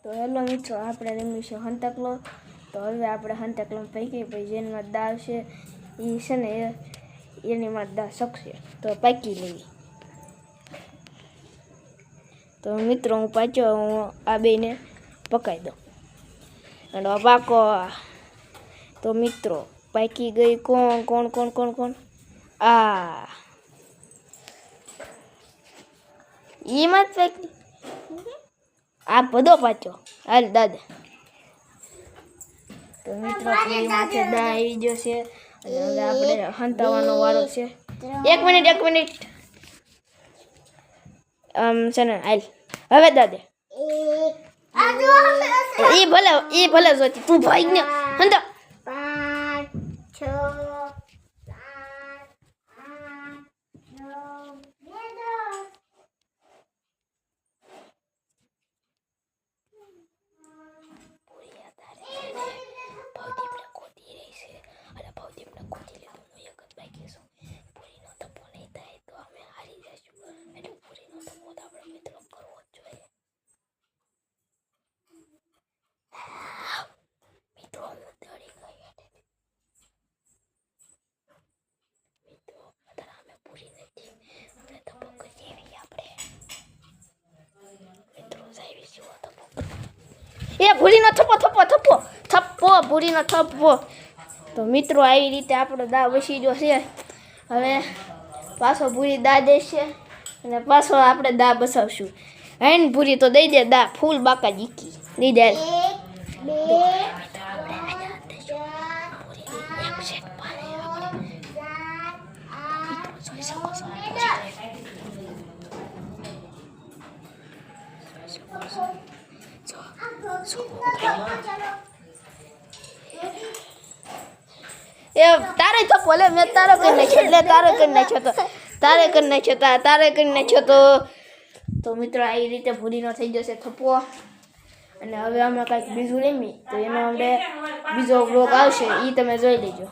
તો હેલો મિત્રો, આપણે રમીશું હંતાકલો. તો હવે આપણે હંતાકલો પૈકી પછી જેનમાં દા આવશે એ છે ને એની માં દા શકશે તો પાકી લેવી. તો મિત્રો હું પાછો હું આ બેને પકાઈ દઉં અને પાકો. તો મિત્રો પાકી ગઈ. કોણ કોણ કોણ કોણ કોણ આ એમાં જ પાકી. આ બધો પાછો હાલ દાદા. તો મિત્રો પૂરી માથે દા આવી ગયો છે અને હવે આપણે હંતાવાનો વારો છે. એક મિનિટ છે ને હાલ હવે દાદા. ઈ ભલે જોતી તું ભાઈ ને હંતા. 5 6 એ ભૂરીનો થપ્પો ભૂરીનો થપ્પો. તો મિત્રો આવી રીતે આપણો દા વસી ગયો છે. હવે પાછો ભૂરી દા દેશે અને પાછો આપણે દા બસાવશું. હેન ભૂરી તો દઈ દે દા ફૂલ બાકા જીકી દઈ દે. એ તારે થપ્પો લે મેં તારો કરી નાખ્યો એટલે તારે કરી નાખ્યો. તો મિત્રો આવી રીતે ભૂરીનો થઈ જશે થપ્પો. અને હવે અમે કંઈક બીજું રમી તો એનો આપણે બીજો બ્લોગ આવશે એ તમે જોઈ લેજો.